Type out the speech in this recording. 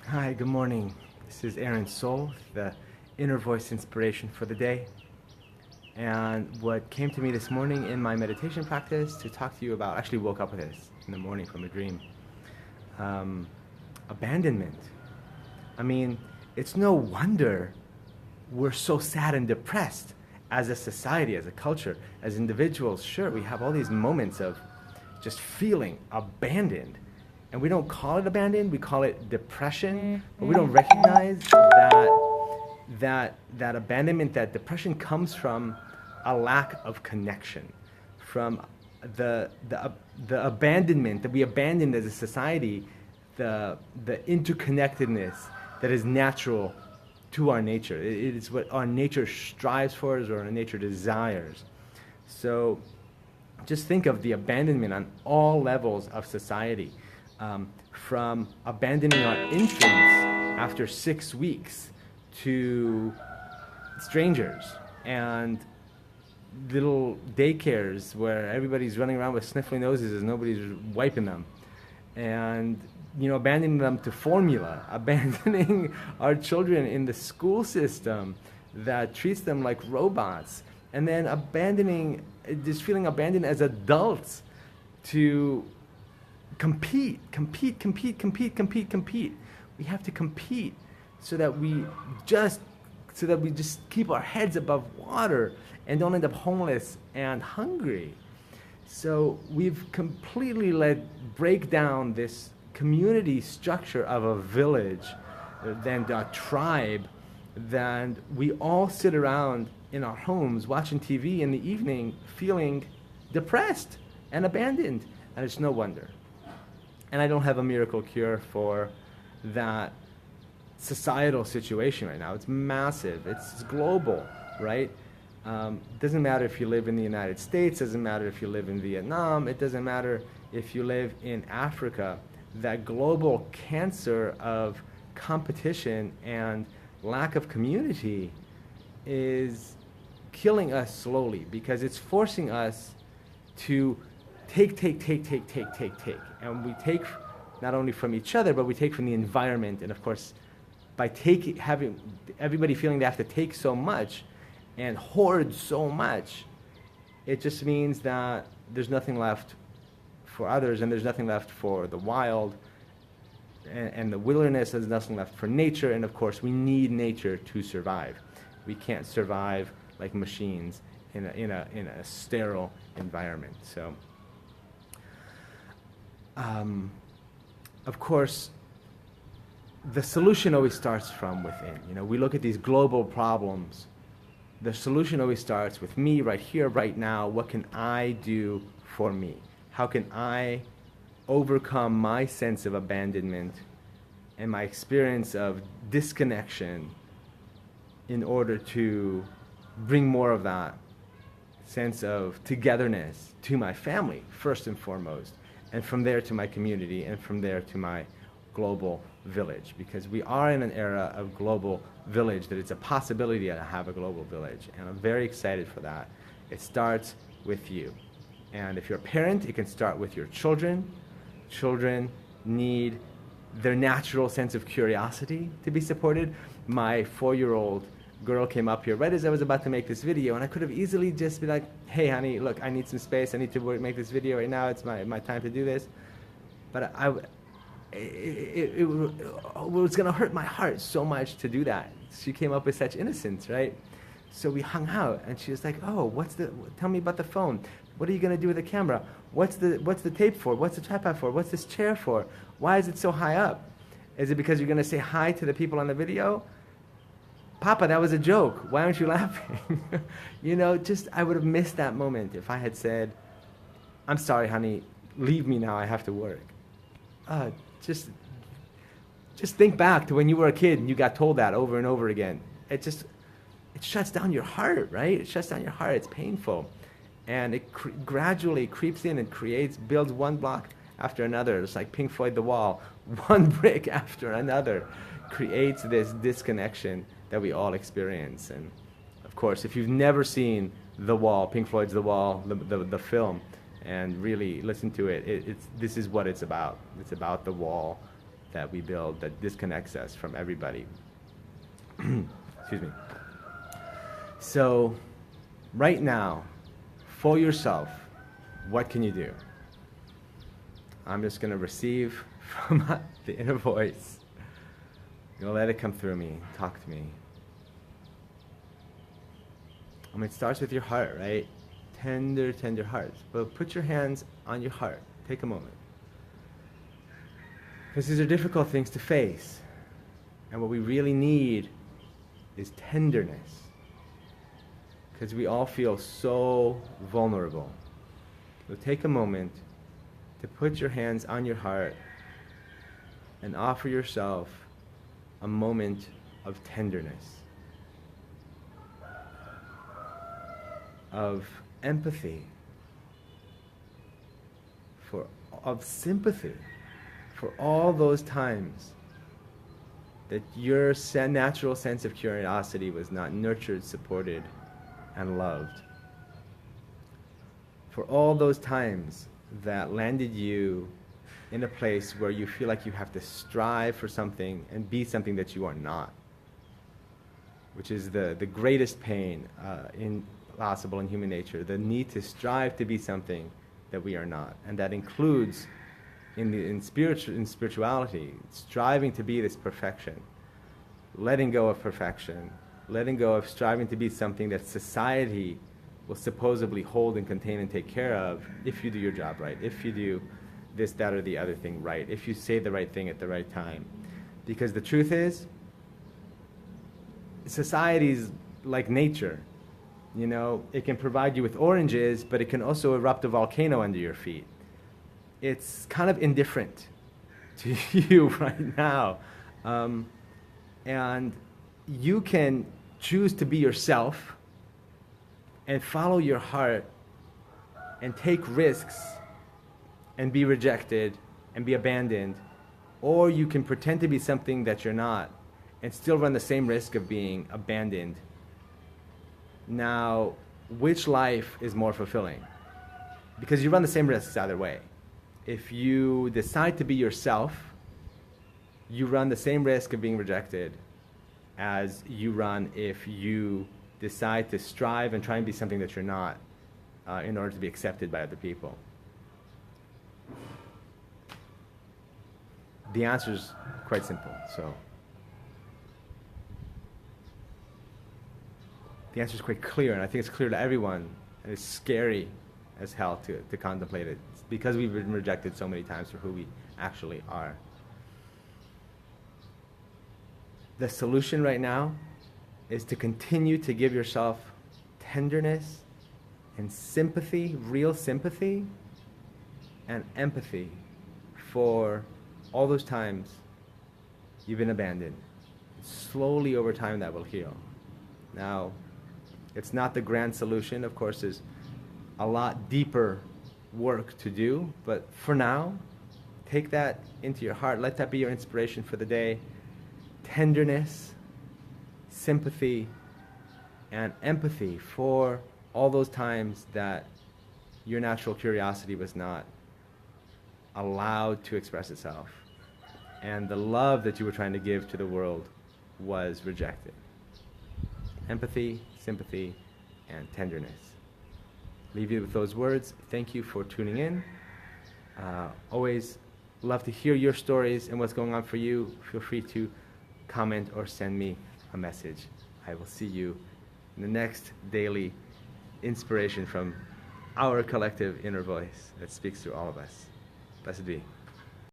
Hi, good morning. This is Aaron Soul, the InnerVoice inspiration for the day. And what came to me this morning in my meditation practice to talk to you about, actually woke up with this in the morning from a dream. Um, Abandonment. I mean, it's no wonder we're so sad and depressed as a society, as a culture, as individuals. Sure, we have all these moments of just feeling abandoned. And we don't call it abandoned, we call it depression, but we don't recognize that abandonment, that depression comes from a lack of connection, from the abandonment that we abandoned as a society, the interconnectedness that is natural to our nature. It is what our nature strives for, or our nature desires. So just think of the abandonment on all levels of society, from abandoning our infants after 6 weeks to strangers and little daycares where everybody's running around with sniffly noses as nobody's wiping them, and abandoning them to formula, abandoning our children in the school system that treats them like robots, and then just feeling abandoned as adults to compete. We have to compete so that we just keep our heads above water and don't end up homeless and hungry. So we've completely let break down this community structure of a village, then a tribe, then we all sit around in our homes watching TV in the evening feeling depressed and abandoned. And it's no wonder. And I don't have a miracle cure for that societal situation right now. It's massive. It's global, right? Doesn't matter if you live in the United States. Doesn't matter if you live in Vietnam. It doesn't matter if you live in Africa. That global cancer of competition and lack of community is killing us slowly, because it's forcing us to take. And we take not only from each other, but we take from the environment. And of course, by having everybody feeling they have to take so much and hoard so much, it just means that there's nothing left for others, and there's nothing left for the wild and the wilderness. There's nothing left for nature. And of course, we need nature to survive. We can't survive like machines in a sterile environment. So of course, the solution always starts from within. We look at these global problems. The solution always starts with me right here, right now. What can I do for me? How can I overcome my sense of abandonment and my experience of disconnection in order to bring more of that sense of togetherness to my family, first and foremost, and from there to my community, and from there to my global village, because we are in an era of global village, that it's a possibility to have a global village, and I'm very excited for that. It starts with you. And if you're a parent, it can start with your children. Children need their natural sense of curiosity to be supported. My 4-year-old girl came up here right as I was about to make this video, and I could have easily just be like, hey honey, look, I need some space, I need to make this video right now, it's my time to do this. But it was going to hurt my heart so much to do that. She came up with such innocence, right? So we hung out, and she was like, oh, tell me about the phone. What are you going to do with the camera? What's the tape for? What's the tripod for? What's this chair for? Why is it so high up? Is it because you're going to say hi to the people on the video? Papa, that was a joke. Why aren't you laughing? I would have missed that moment if I had said, I'm sorry, honey, leave me now, I have to work. Just think back to when you were a kid and you got told that over and over again. It shuts down your heart, right? It shuts down your heart. It's painful. And it gradually creeps in and builds one block after another. It's like Pink Floyd The Wall. One brick after another creates this disconnection that we all experience. And of course, if you've never seen The Wall, Pink Floyd's The Wall, the film, and really listen to it, this is what it's about. It's about the wall that we build that disconnects us from everybody. Excuse me. So, right now, for yourself, what can you do? I'm just going to receive from the inner voice. I'm going to let it come through me, talk to me. I mean, it starts with your heart, right? Tender, tender heart. But put your hands on your heart. Take a moment. Because these are difficult things to face. And what we really need is tenderness. Because we all feel so vulnerable. So take a moment to put your hands on your heart and offer yourself a moment of tenderness, of empathy, of sympathy for all those times that your natural sense of curiosity was not nurtured, supported, and loved. For all those times that landed you in a place where you feel like you have to strive for something and be something that you are not, which is the greatest pain possible in human nature, the need to strive to be something that we are not. And that includes in spirituality, striving to be this perfection, letting go of perfection, letting go of striving to be something that society will supposedly hold and contain and take care of if you do your job right, if you do this, that, or the other thing right, if you say the right thing at the right time. Because the truth is, society's like nature. You know, it can provide you with oranges, but it can also erupt a volcano under your feet. It's kind of indifferent to you right now. And you can choose to be yourself and follow your heart and take risks and be rejected and be abandoned, or you can pretend to be something that you're not and still run the same risk of being abandoned. Now, which life is more fulfilling? Because you run the same risks either way. If you decide to be yourself, you run the same risk of being rejected as you run if you decide to strive and try and be something that you're not in order to be accepted by other people. The answer is quite simple. So the answer is quite clear, and I think it's clear to everyone, and it's scary as hell to contemplate it. It's because we've been rejected so many times for who we actually are. The solution right now is to continue to give yourself tenderness and sympathy, real sympathy, and empathy for all those times you've been abandoned. Slowly over time that will heal. Now, it's not the grand solution. Of course, there's a lot deeper work to do, but for now, take that into your heart. Let that be your inspiration for the day. Tenderness, sympathy, and empathy for all those times that your natural curiosity was not allowed to express itself, and the love that you were trying to give to the world was rejected. Empathy, sympathy, and tenderness. Leave you with those words. Thank you for tuning in. Always love to hear your stories and what's going on for you. Feel free to comment or send me a message. I will see you in the next daily inspiration from our collective inner voice that speaks through all of us. Blessed be.